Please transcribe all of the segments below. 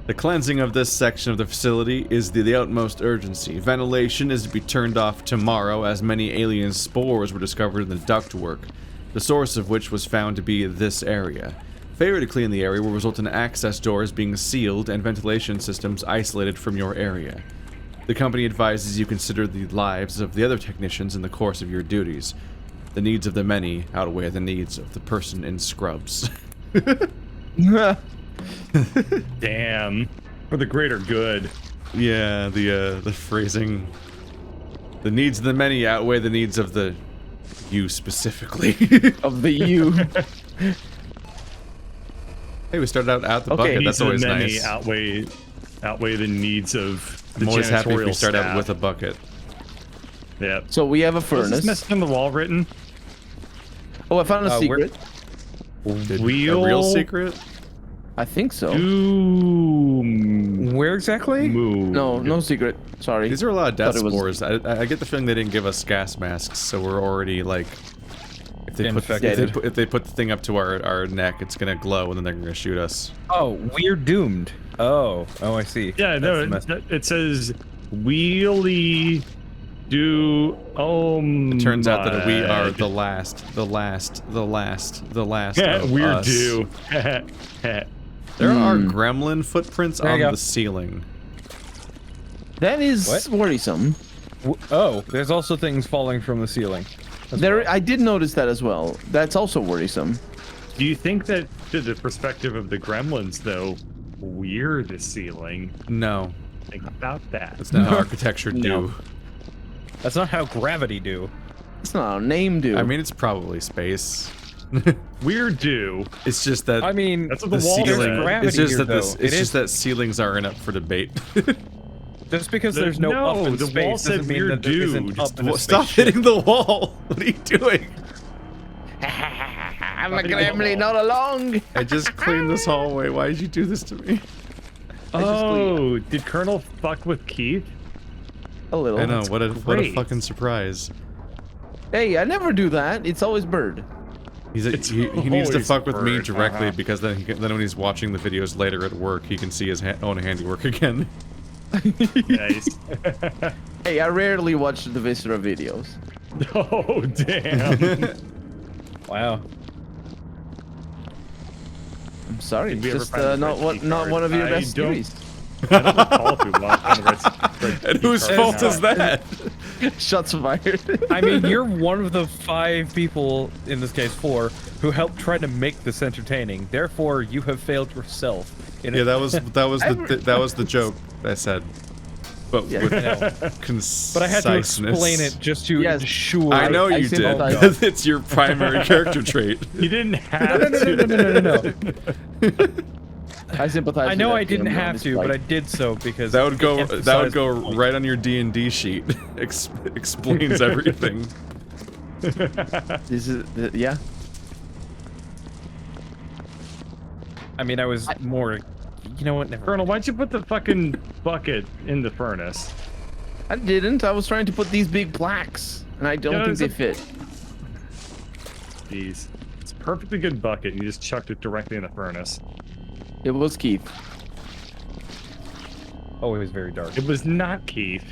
The cleansing of this section of the facility is the utmost urgency. Ventilation is to be turned off tomorrow, as many alien spores were discovered in the ductwork, the source of which was found to be this area. Failure to clean the area will result in access doors being sealed and ventilation systems isolated from your area. The company advises you consider the lives of the other technicians in the course of your duties. The needs of the many outweigh the needs of the person in scrubs. Damn. For the greater good. Yeah, the phrasing. The needs of the many outweigh the needs of the you specifically. Of the you. Hey, we started out at the bucket. That's always nice. Outweigh the needs of the I'm always happy if we janitorial start out staff. with a bucket. Yeah. So we have a Was furnace. this message on the wall written? Oh, I found a secret. A Wheel real secret? I think so. Where exactly? Move. No, no secret. Sorry. These are a lot of death Thought it was- spores. I get the feeling they didn't give us gas masks, so we're already like, if they Infected. if they put the thing up to our neck, it's gonna glow and then they're gonna shoot us. Oh, we're doomed. Oh, I see. Yeah, no, That's the mess- it says wheelie do. Oh, It turns out that we are my. the last Yeah, of we're us. due. There are gremlin footprints There on you go. the ceiling. That is What? worrisome. Oh, there's also things falling from the ceiling. There, I did notice that as well. That's also worrisome. Do you think that, to the perspective of the gremlins, though, we're the ceiling? No, Think about that. that's not how architecture do. No. That's not how gravity do. It's not our name, dude. I mean, it's probably space. We're due. It's just that I mean, That's what the the wall ceiling. said. gravity It's just here, that this. though. It's It just is- that ceilings aren't up for debate. just because there's no up in the space wall said doesn't mean we're that there isn't doomed. up in a Stop spaceship. hitting the wall! What are you doing? I'm a gremlin all along. I just cleaned this hallway. Why did you do this to me? Oh, did Colonel fuck with Keith? A little. I know. What a great. fucking surprise. Hey, I never do that. It's always Bird. He needs to always fuck with me Bird, directly because then then when he's watching the videos later at work, he can see his own handiwork again. Nice. Hey, I rarely watch the Viscera videos. Oh, damn. Wow. I'm sorry. Did It's we ever just find the not red one, key not card? one of your I best don't- series. I don't recall if we lost on the red And whose key fault card. is that? Shots fired. I mean, you're one of the 5 people, in this case 4, who helped try to make this entertaining. Therefore, you have failed yourself. Yeah, that was the joke I said, but Yeah. with conciseness. But I had to explain it just to Yes. ensure. I know I you did. sympathize. It's your primary character trait. You didn't have No, no, no, no, no, no, no, no. I sympathize. I know with I that didn't feeling on have this to, flight. but I did so because That would go. it That would emphasized go the point. right on your D&D sheet. Explains everything. This is yeah. I mean, I was more. You know what? Never. Colonel, why'd you put the fucking bucket in the furnace? I didn't. I was trying to put these big plaques, and I don't Yeah, think they it's fit. Jeez. It's a perfectly good bucket. You just chucked it directly in the furnace. It was Keith. Oh, it was very dark. It was not Keith.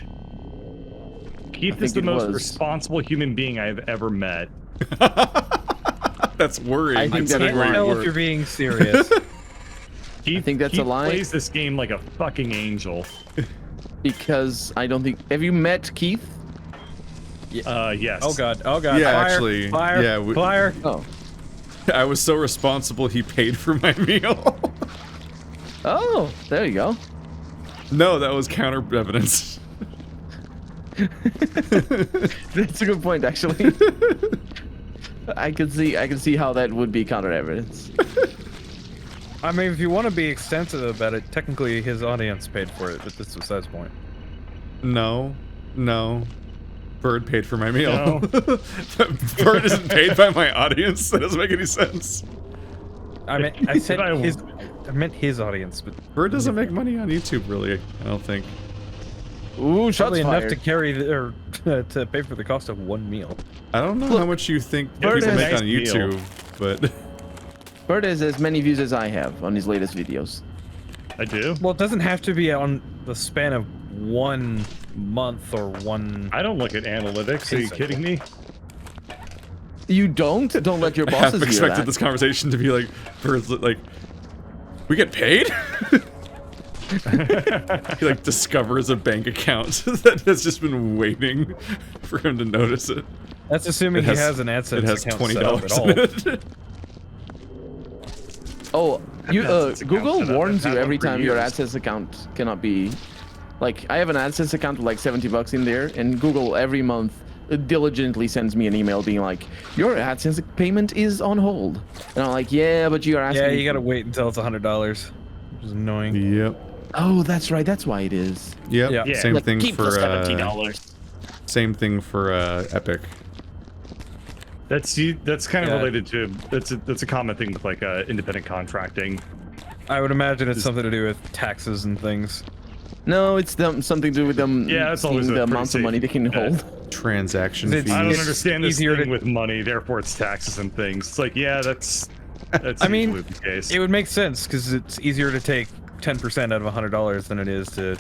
Keith I is think the it most was. responsible human being I've ever met. That's worrying. I think That's that's a a great lie. Tell word. if you're being serious. Keith, think that's a Keith lie. plays this game like a fucking angel. Because I don't think. Have you met Keith? Yes. Oh god. Oh god. Yeah, Fire, actually, Fire. yeah, Fire. Oh. I was so responsible. He paid for my meal. Oh, there you go. No, that was counter evidence. That's a good point, actually. I can see how that would be counter evidence. I mean, if you want to be extensive about it, technically his audience paid for it, but that's besides the point. No. Bird paid for my meal. No. Bird isn't paid by my audience. That doesn't make any sense. I mean, I said I- his. I meant his audience, but Bird doesn't make money on YouTube, really. I don't think. Ooh, shots probably enough fired. to carry or to pay for the cost of one meal. I don't know Look, how much you think Bird people has make nice on meal. YouTube, but Bird has as many views as I have on his latest videos. I do. Well, it doesn't have to be on the span of 1 month or one. I don't look at analytics. Are you kidding me? You don't let your I bosses half hear expected that. this conversation to be like, we get paid? He like discovers a bank account that has just been waiting for him to notice it. That's assuming It has- he has an AdSense It has account $20 set up at all. in it. Oh, you AdSense account Google set up. warns I've you had every one for time your years. AdSense account cannot be. Like, I have an AdSense account with like $70 in there, and Google every month diligently sends me an email being like, "Your AdSense payment is on hold," and I'm like, "Yeah, but you are asking." Yeah, me you gotta for-" wait until it's $100, which is annoying. Yep. Oh, that's right. That's why it is. Yep. Yeah. Yeah. Same Like, thing keep for the $70. same thing for Epic. That's kind of Yeah. related to that's a common thing with like independent contracting. I would imagine it's something to do with taxes and things. No, it's something to do with them. Yeah, that's seeing always a the pretty amounts of safe money they can bet. hold. Transaction It's- fees. I don't It's understand this easier thing to- with money, therefore it's taxes and things. It's like, yeah, that's I mean, usually the case. It would make sense because it's easier to take 10% out of $100 than it is to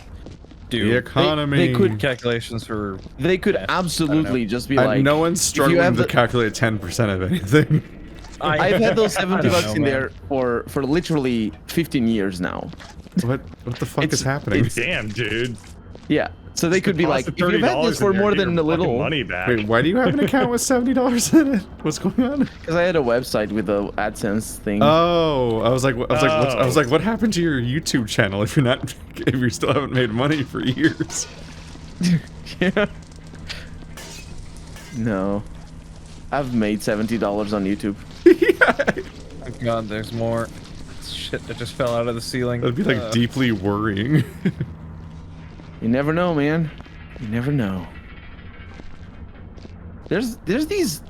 do The economy. They could- calculations for. They could Yeah, I don't absolutely just be like. no one's if you struggling have to the- calculate 10% of anything. I've had those I don't $70 know, in man. there for literally 15 years now. What the fuck It's- is happening? Damn, dude. Yeah, so they could be like, Cost if of you've had $30 this for in there, more get than your a fucking little, money back. Wait, why do you have an account with $70 in it? What's going on? because I had a website with the AdSense thing. Oh, I was like, I was Oh. like, what happened to your YouTube channel if if you still haven't made money for years? Yeah. No, I've made $70 on YouTube. Oh God, there's more shit that just fell out of the ceiling. That'd be like deeply worrying. You never know, man. You never know. There's these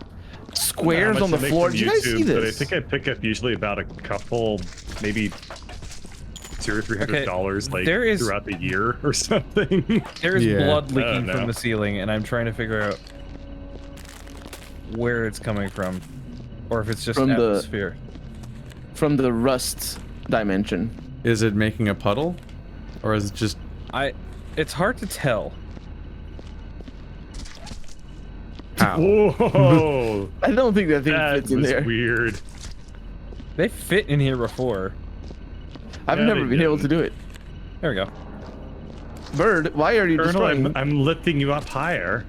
squares on the floor. Did you guys see But I this? think I pick up usually about a couple, maybe $200 or $300 like there is- throughout the year or something. There's Yeah. blood I leaking don't know. from the ceiling, and I'm trying to figure out where it's coming from, or if it's just From the- atmosphere. From the rust dimension. Is it making a puddle, or is it just? It's hard to tell. How? Whoa, I don't think that thing that fits in was there. weird. They fit in here before. I've Yeah, never they been able didn't. to do it. There we go. Bird, why are you Colonel, destroying? I'm lifting you up higher.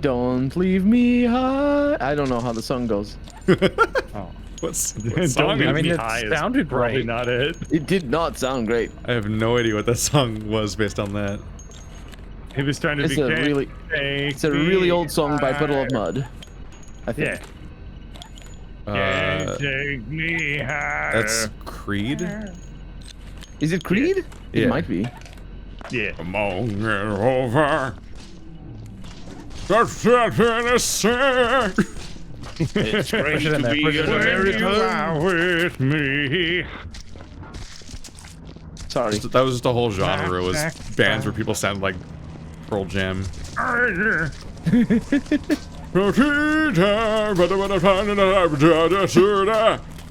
Don't leave me high. I don't know how the song goes. Oh. What Don't song? leave I mean, me it high is sounded probably right. not it. It did not sound great. I have no idea what that song was based on that. He was trying to It's be a really, it's a really old song by Puddle of Mud. I think. Yeah. Uh, Take me higher. that's Creed. Is it Creed? Yeah. It might be. Yeah. Come on, get over. That's that innocent. It's great Push it in there, push it in there. when you are with me. Sorry. That was just a whole genre. Was bands where people sounded like Pearl Jam.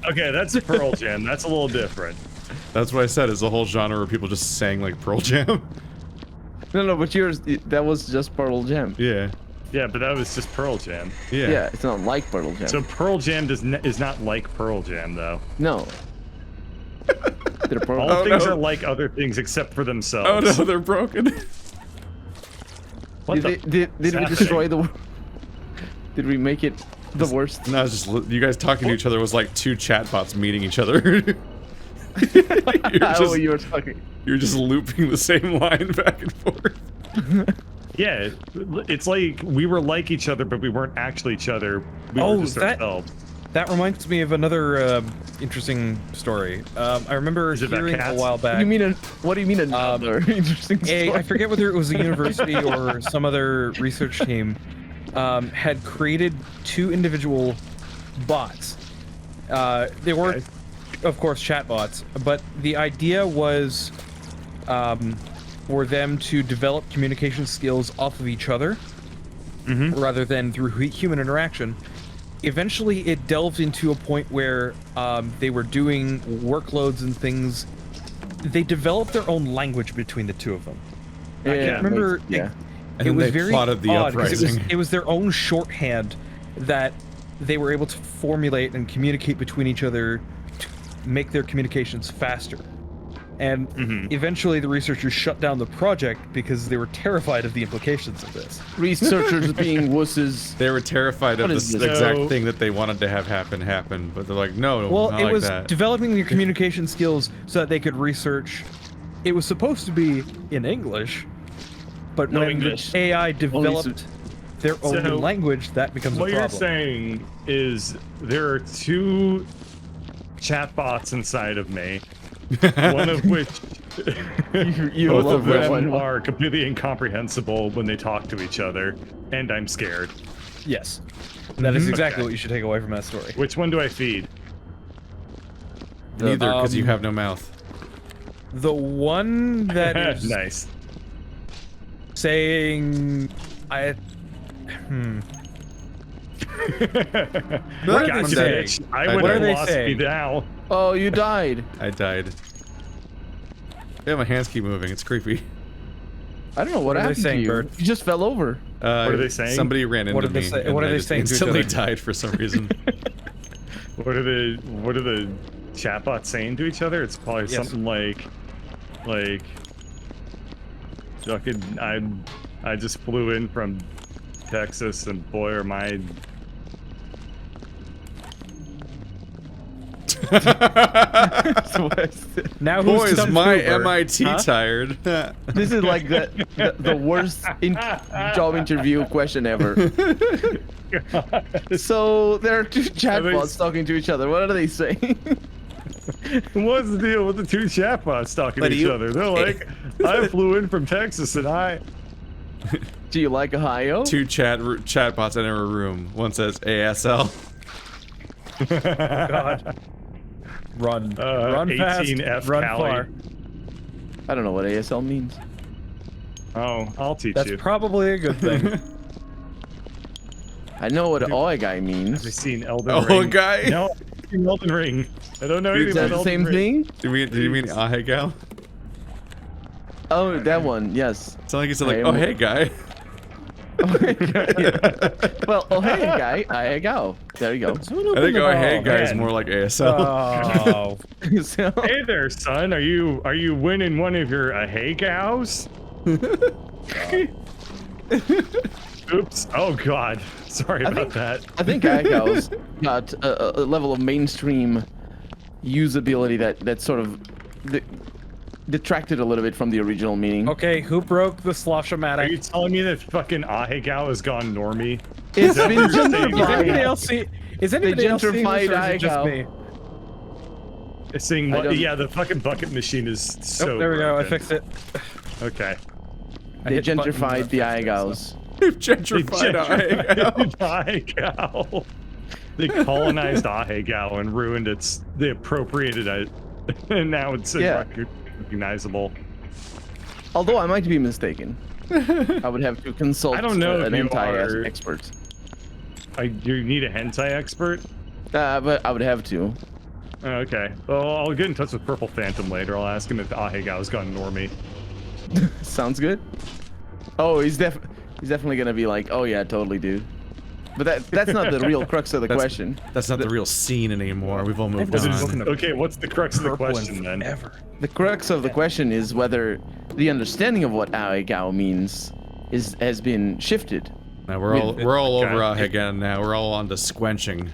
Okay, that's Pearl Jam. That's a little different. That's what I said. Is a whole genre where people just sang like Pearl Jam. No, but yours, that was just Pearl Jam. Yeah. Yeah, but that was just Pearl Jam. Yeah. Yeah, it's not like Pearl Jam. So Pearl Jam is not like Pearl Jam, though. No. They're Pearl All Oh, things no. are like other things except for Oh themselves. no, they're broken. What did, the? did we happening? destroy the world? Did we make it the worst? No, it's just you guys talking to each other was like two chatbots meeting each other. Oh, you were talking. You're just looping the same line back and forth. Yeah, it's like we were like each other, but we weren't actually each other. We Oh, were just ourselves. That reminds me of another interesting story. I remember Is it about hearing a cats? while What back. do you mean? What do you mean another interesting story? I forget whether it was a university or some other research team had created two individual bots. They weren't, Okay. of course, chatbots, but the idea was for them to develop communication skills off of each other rather than through human interaction. eventually it delved into a point where they were doing workloads and things. They developed their own language between the two of them. I can't remember. Yeah. And It was they very plotted the odd 'cause uprising. it was their own shorthand that they were able to formulate and communicate between each other to make their communications faster. And eventually the researchers shut down the project because they were terrified of the implications of this. Researchers being wusses. They were terrified of What this is this? exact So- thing that they wanted to have happen, but they're like, no, Well, not it like was that. developing their communication skills so that they could research. It was supposed to be in English, but No when English. the AI developed their own So, language, that becomes a What problem. you're saying is there are two chatbots inside of me, one of which You both love of that them one. are completely incomprehensible when they talk to each other, and I'm scared. Yes, that is exactly Okay. what you should take away from that story. Which one do I feed? Neither, because you um, have no mouth. The one that is Nice. saying, I. What are Gotcha, they saying? bitch. I What would are have they lost me saying? now. Oh, you died. I died. Yeah, my hands keep moving. It's creepy. I don't know what What are they happened to saying, you. Bird? You just fell over. What are they saying? Somebody ran into What did they me. say- and what are I they just saying to each instantly other? died for some reason. What are the chatbots saying to each other? It's probably Yes. something like fucking I just flew in from Texas and boy are my Now Boy, who's is done my Uber? MIT Huh? tired. This is like the worst job interview question ever. So there are two chatbots talking to each other. What are they saying? What's the deal with the two chatbots talking But to each you- other? They're like, I flew in from Texas and I Do you like Ohio? Two chatbots enter a room. One says ASL. God. Run. Run fast. 18F Run Cali. far. I don't know what ASL means. Oh, I'll teach That's you. probably a good thing. I know what Oi guy Have you means. seen Elden Oh, Ring? guy? No, I've seen Elden Ring. I don't know Is anything that about the Elden same Ring. thing? Did you mean hey gal? Oh, that one. Yes. It's not like you said like, I oh am- hey guy. Well, oh hey guy, I go. There you go. I think oh hey guy is man. more like ASL. Oh. So, Hey there, son. Are you winning one of your hey gals? Oops. Oh God. Sorry about that. I think Agos got a level of mainstream usability that sort of detracted a little bit from the original meaning. Okay, who broke the Are you slosh-o-matic? telling me that fucking Ahegao has gone normie? It's that been what you're saying? Is anybody gentrified. else see? Is anybody else seeing this, or is gentrified it just Igo. me? It's saying, I don't- yeah, the fucking bucket machine is so. Oh, there we go. I broken. fixed it. Okay. I They hit the button, gentrified but the I fixed it, Agos. You've gentrified Ahegao. They colonized Ahegao and ruined its. They appropriated it, and now it's Yeah. recognizable. Although I might be mistaken. I would have to consult I don't know if an you anti are- expert. You need a hentai expert. But I would have to. Oh, okay. Well, I'll get in touch with Purple Phantom later. I'll ask him if Ahegao's gone normie. Sounds good. Oh, he's definitely gonna be like, oh yeah, totally, dude. But that's not the real crux of the question. That's not the real scene anymore. We've all moved wasn't on. looking Okay, what's the crux of the Purple and question then? forever. The crux of the question is whether the understanding of what Aegao means has been shifted. Now we're all Okay. over again. Now we're all on to squenching.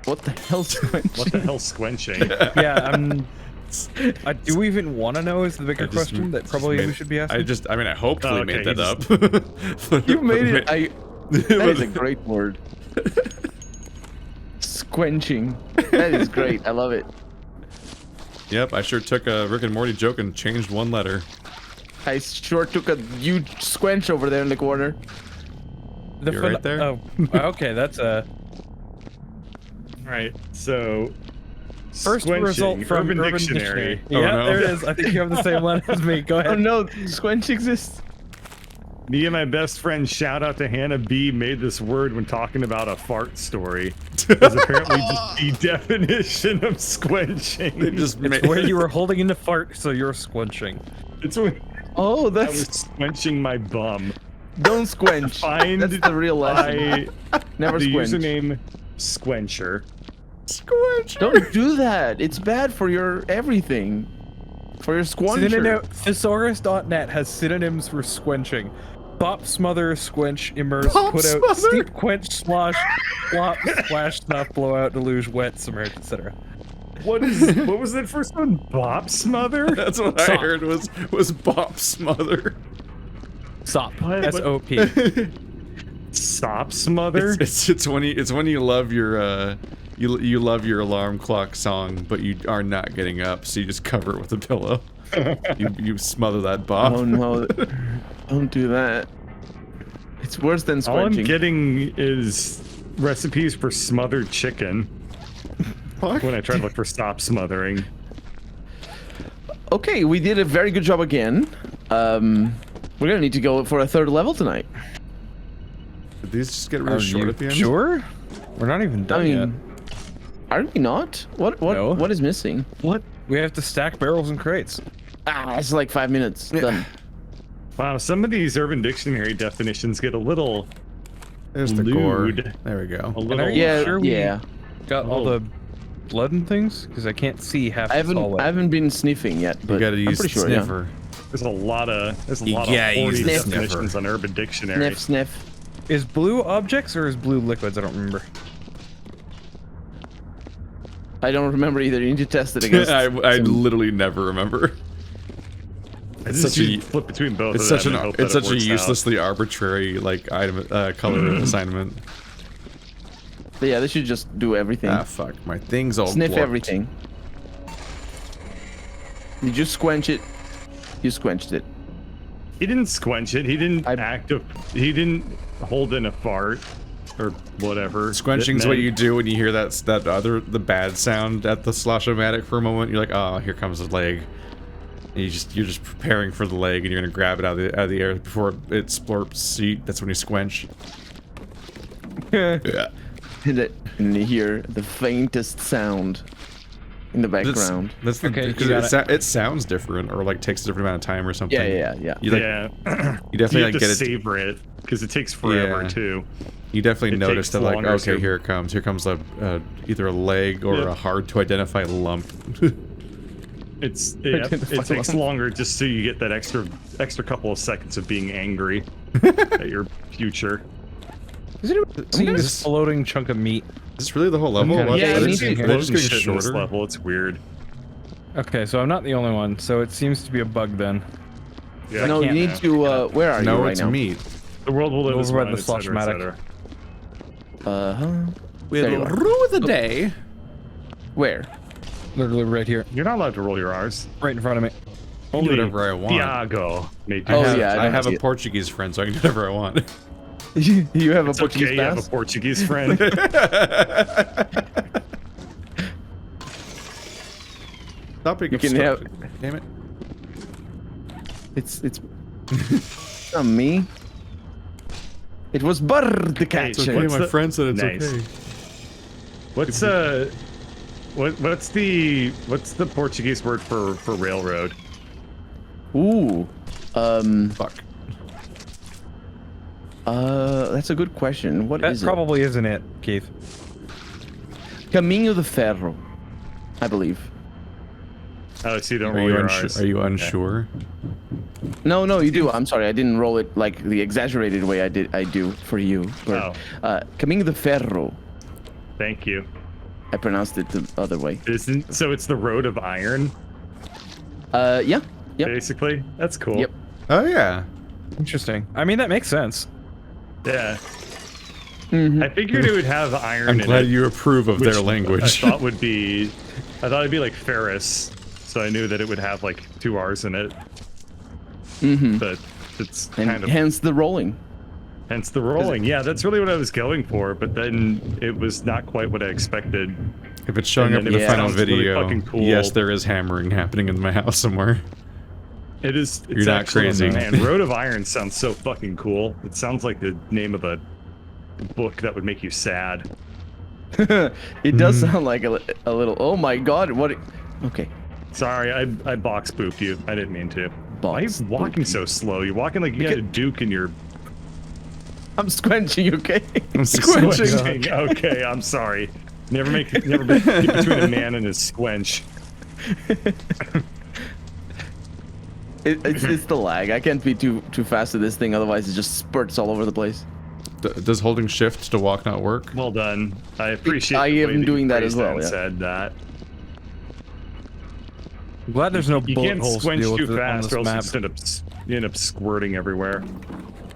What the hell's going What the hell squenching? Yeah, do we even want to know is the bigger I just- question that just probably made- we should be asking? I mean, I hopefully Oh, okay, made that you up. You made it. That is a was- great word. Squenching. That is great. I love it. Yep, I sure took a Rick and Morty joke and changed one letter. I sure took a huge squench over there in the corner. The You're right there? Oh, okay, that's a Alright, so. first squenching, result from Urban Dictionary. Oh, Yeah, no. there it is. I think you have the same one as me. Go Oh ahead. no, squench exists. Me and my best friend, shout out to Hannah B, made this word when talking about a fart story. It's apparently just the definition of squenching. They just It's where you were holding in the fart, so you're squenching. It's when Oh, I was that's squenching my bum. don't squench. Find That's the real lesson. Never the squench. username Squencher. Don't do that. It's bad for your everything. For your squencher. Thesaurus.net has synonyms for squenching. Bop, smother, squench, immerse, Bop, put out, smother? steep, quench, slosh, flop, splash, snuff, blowout, deluge, wet, submerge, etc. What was that first one? Bop smother? That's what I Sop. heard was bop smother. Sop. What? S-O-P. Stop smother? It's when you love your you love your alarm clock song, but you are not getting up, so you just cover it with a pillow. you smother that bop. Oh no. Don't do that. It's worse than All I'm squenching. getting is recipes for smothered chicken when I try to look for stop smothering. Okay, we did a very good job again. We're gonna need to go for a third level tonight. Did these just get real short at the end? Sure? We're not even done I yet. mean, are we not? What No. what is missing? What? We have to stack barrels and crates. It's like 5 minutes. Done. Wow, some of these Urban Dictionary definitions get a little There's the gore. lewd. There we go. A little. Yeah, sure we- yeah. Got all the blood and things? Because I can't see half I this hallway. haven't been sniffing yet, but You gotta I'm use pretty the sure. sniffer. There's a lot of Yeah, use horny the definitions sniffer. on Urban Yeah. Dictionary. Sniff, sniff. Is blue objects or is blue liquids? I don't remember. I don't remember either. You need to test it against. I some- literally never remember. I It's just such a- use flip between both It's of such them an and hope that it's it such a works out. uselessly arbitrary like item color assignment. But yeah, they should just do everything. Ah fuck, my thing's all Sniff blocked. everything. Did you squench it? You squenched it. He didn't squench it. He didn't I- He didn't hold in a fart or whatever. Squenching's That what meant- you do when you hear the bad sound at the slosh-o-matic for a moment. You're like, oh, here comes the leg. And you're just preparing for the leg, and you're gonna grab it out of the air before it splurps. That's when you squench. Yeah. And you hear the faintest sound in the background. That's the, Okay, because you got it sounds different, or like takes a different amount of time or something. Yeah. You like, Yeah. you definitely You like have to get it. savor it because it takes forever Yeah. too. You definitely It notice takes that, like, longer okay, to- here it comes. Here comes either a leg or Yeah. a hard to identify lump. It takes longer just so you get that extra couple of seconds of being angry at your future. Is anyone seeing this floating chunk of meat? Is this really the whole level? Okay. What? Yeah, Are they me just- too. are they Floating just getting shit in this shorter? level. It's weird. Okay, so I'm not the only one, so it seems to be a bug then. Yeah. No, you can't need now. to. Where are you No, right it's now? meat. The world will live Those as were one, the et cetera, et Sloshmatic. cetera. We There you are. rue the day. Where? Literally right here, You're not allowed to roll your R's. right in front of me. Only whatever I want. Thiago may do Oh, that. yeah, I I don't have see a it. Portuguese friend, so I can do whatever I want. You have a It's Portuguese okay, you have pass? a Portuguese friend. Stop picking You up can stuff. have- Damn it. It's not me. It was Ballard the cat. It's Okay, What's my the- friend said it's Nice. okay. What's the Portuguese word for railroad? Ooh. Fuck. That's a good question. What That is probably isn't it, Keith. it? Caminho de Ferro, I believe. Oh, so you don't Are roll you, your unsure? R's. Are you unsure? No, you do. I'm sorry, I didn't roll it like the exaggerated way I do for you. Oh. Caminho de Ferro. Thank you. I pronounced it the other way. So it's the road of iron, Yeah. Yep. basically. That's cool. Yep. Oh yeah. Interesting. I mean, that makes sense. Yeah. Mhm. I figured it would have iron I'm in glad it. you approve of which their language. I thought it'd be like Ferris, so I knew that it would have like 2 R's in it. Mhm. But it's And kind of hence the rolling. hence the rolling. Yeah, that's really what I was going for, but then it was not quite what I expected. If it's showing And up in then the it final sounds really video, fucking cool. yes, there is hammering happening in my house somewhere. It is. It's You're not actually, crazy. Man, Road of Iron sounds so fucking cool. It sounds like the name of a book that would make you sad. It does sound like a little. Oh my god! What? Okay. Sorry, I box booped you. I didn't mean to. Why are you Box walking so slow? You're walking like you had a Duke in your I'm squenching. Okay. I'm squenching. Okay, I'm sorry. Never get between a man and his squench. It's the lag. I can't be too fast at this thing, otherwise it just spurts all over the place. Does holding shift to walk not work? Well done. I appreciate. I the way am that you doing that as phrased well, and yeah. Said that. I'm glad there's no You bullet can't holes to squench deal too with on fast, this or else map. you end up squirting everywhere.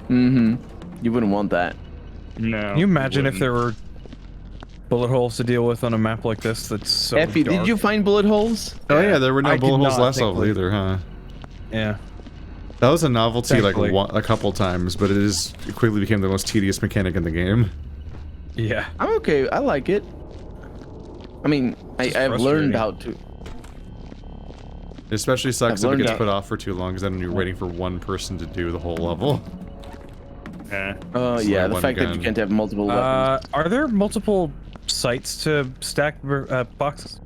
Mm-hmm. You wouldn't want that. No. Can you imagine if wouldn't. there were bullet holes to deal with on a map like this? That's so Effie, dark. did you find bullet holes? Oh yeah, there were no I did bullet holes not, last level thankfully. either, huh? Yeah. That was a novelty Thankfully. like a couple times, but it quickly became the most tedious mechanic in the game. Yeah. I'm okay. I like it. I mean, I've learned frustrating. how to. It especially sucks if it learned gets that- put off for too long, because then you're waiting for one person to do the whole level. Eh. Oh It's yeah, like the one fact that you gun. can't have multiple weapons. Are there multiple sites to stack boxes?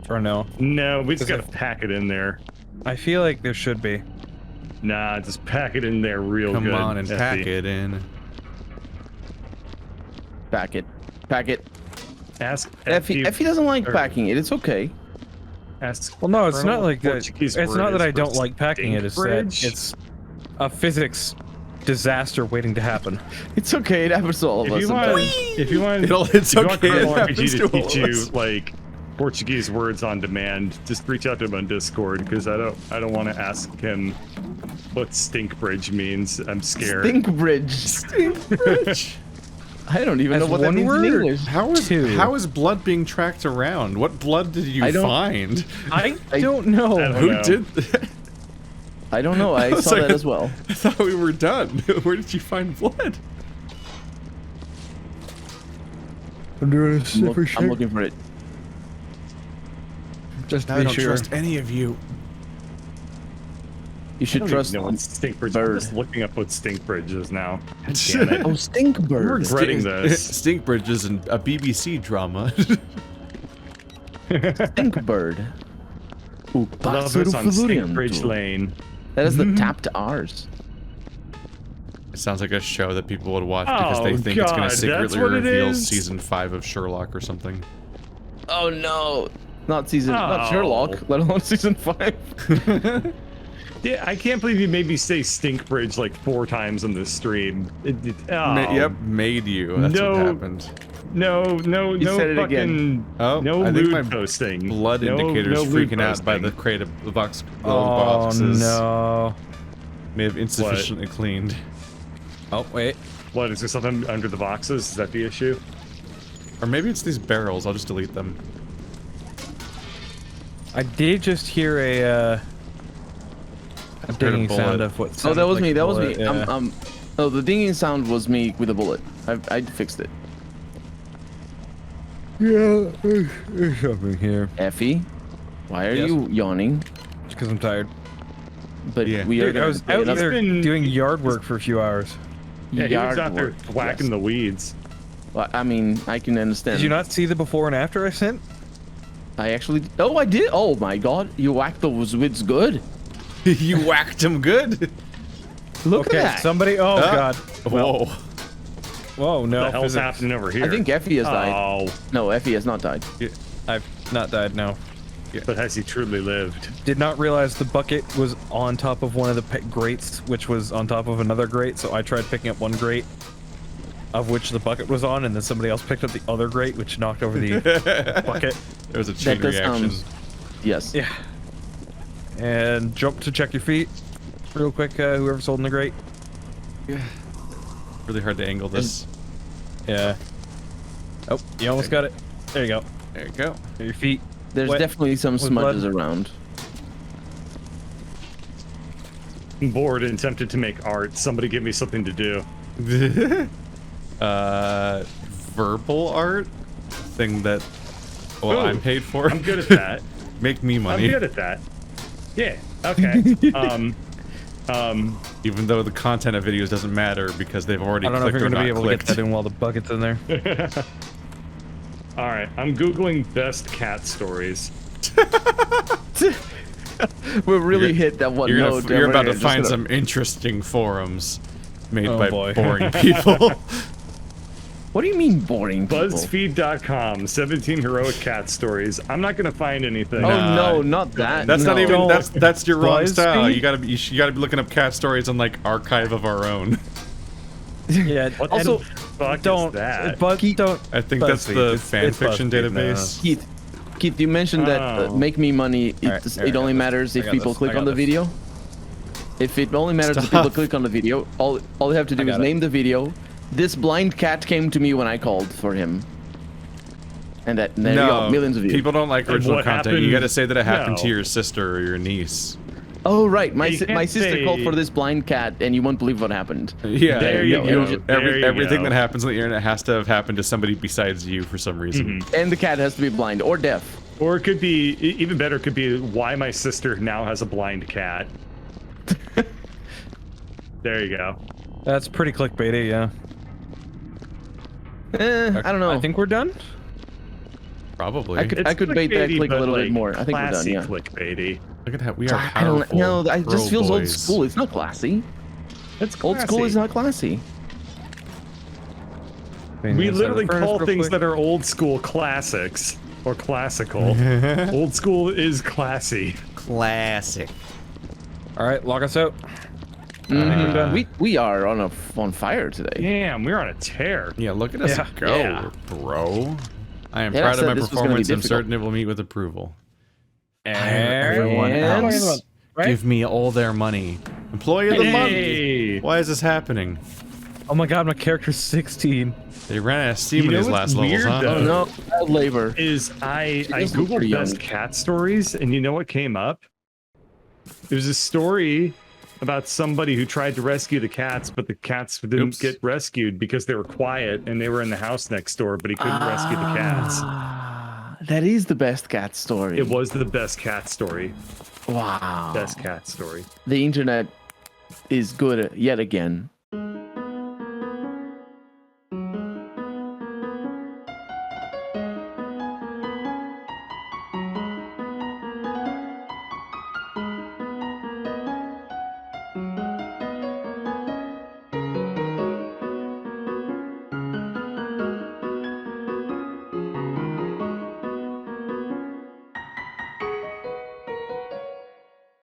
Or no? No, we just Is gotta it- pack it in there. I feel like there should be. Nah, just pack it in there real Come good. on and pack Effie. it in. Pack it. Pack it. Ask Effie doesn't like or- packing it. It's okay. Ask Well, no, it's Colonel not like that. Portuguese It's word not that is I for don't like packing it. It's that Stinkbridge? it's a physics disaster waiting to happen. It's okay. It happens to all of If us. you want, sometimes. if you want, It's if you want okay, it Colonel happens RPG to to all teach of you us. like Portuguese words on demand, just reach out to him on Discord because I don't want to ask him what Stinkbridge means. I'm scared. Stink bridge. Stinkbridge. I don't even As know what that one means word? in English. How is blood being tracked around? What blood did you I don't- find? I I- don't know. I don't Who know. did that? I don't know. I was saw like- that as well. I thought we were done. Where did you find blood? I'm doing a I'm looking for it. Just to I be don't sure. trust any of you. You I should don't trust even know what Stinkbridge. I'm bird. just looking up what Stinkbridge is now. God damn it. Oh, stink I'm bird. regretting this. Stinkbridge is a BBC drama. Stink bird. O Love us on Stinkbridge Pássaro Lane. That is the tapped R's. It sounds like a show that people would watch because they Oh, think it's going God, to that's secretly what it reveal is? season 5 of Sherlock or something. Oh no. Not not Oh. Sherlock, let alone season 5. Yeah, I can't believe you made me say Stinkbridge like 4 times on this stream. Yep, made you. That's No. what happened. No said it fucking. again. Oh, no I think lewd my posting. blood No- indicator is no lewd freaking out by the posting. crate of the box. The Oh boxes no. may have insufficiently cleaned. Oh wait. What, is there something under the boxes? Is that the issue? Or maybe it's these barrels. I'll just delete them. I did just hear a dinging bullet. sound of what. Oh, sounded that was like me. a That was bullet, me. yeah. Oh, the dinging sound was me with a bullet. I fixed it. Yeah, there's something here. Effie, why are Yes? you yawning? Just because I'm tired. But Yeah. we are Dude, I gonna was play out another there been- doing yard work for a few hours. Yeah, he was yard out there work. whacking Yes. the weeds. Well, I mean, I can understand. Did you not see the before and after I sent? I actually. Oh, I did. Oh my God! You whacked those weeds good. You whacked him good. Look Okay, at that. somebody. Oh god. Whoa. Whoa, no. What the hell's physics. happening over here? I think Effie has died. Oh, No, Effie has not died. I've not died. No. but has he truly lived? Did not realize the bucket was on top of one of the grates, which was on top of another grate. So I tried picking up one grate, of which the bucket was on, and then somebody else picked up the other grate, which knocked over the bucket. There was a chain does reaction. Yes. Yeah. And jump to check your feet, real quick. Whoever's holding the grate. Really hard to angle this. Yeah. Oh, you almost got it. There you go. There you go. Your feet. There's Wet definitely some with smudges blood. around. I'm bored and tempted to make art. Somebody give me something to do. Verbal art thing that Ooh, I'm paid for. I'm good at that. Make me I'm money. good at that. Yeah. Okay. Even though the content of videos doesn't matter because they've already I don't know if clicked you're or going to be not able to get clicked. that in while the bucket's in there. All right, I'm googling best cat stories. We really hit that one You're, note. you're about to Just find gonna- some interesting forums made Oh, by boy. boring people. What do you mean boring people? BuzzFeed.com, 17 heroic cat stories. I'm not gonna find anything. Oh Nah. no, not that. That's not no. even that's your wrong BuzzFeed? style. You gotta be looking up cat stories on like Archive of Our Own. Yeah. What Also, the fuck don't. is that? But don't. I think that's BuzzFeed. the It's fan fiction BuzzFeed now. database. Keith, you mentioned that Oh. make me money. Alright, It here, I only got this. matters I if got people this. I click got on the this. video. If it only matters if Stop. people click on the video, all they have to do I is got it. name the video. This blind cat came to me when I called for him. And there you go, millions of views. people don't like And original what content. You happened- gotta say that it happened No. to your sister or your niece. Oh right, my You can't sister say- called for this blind cat, and you won't believe what happened. Yeah, There you go. There you everything go. that happens on the internet has to have happened to somebody besides you for some reason. And the cat has to be blind or deaf. Or it could be, even better, could be why my sister now has a blind cat. There you go. That's pretty clickbaity, yeah. I don't know. I think we're done. Probably. I could bait that clickbaity, click a but, little bit like, more. I think we're done. classy Yeah. clickbaity. Look at how we are I don't powerful. know. It pro just feels old boys. school. It's not classy. It's Old school is not classy. We literally call things that are old school classics or classical. Old school is classy. Classic. All right, log us out. we're done. We are on fire today. Damn, we're on a tear. Yeah, look at us Yeah. go, Yeah. bro. I am Yeah, I proud of said my this was gonna be performance. I'm difficult. certain it will meet with approval. Everyone And- else. Right? Give me all their money. Employee of the month. Hey! Why is this happening? Oh my god, my character's 16. They ran out of steam You in know these what's last levels, weird, huh? though? Oh no, child labor. Is I does look googled pretty best young. cat stories, and you know what came up? It was a story about somebody who tried to rescue the cats, but the cats didn't Oops. get rescued because they were quiet and they were in the house next door, but he couldn't rescue the cats. That is the best cat story. It was the best cat story. Wow. Best cat story. The internet is good yet again.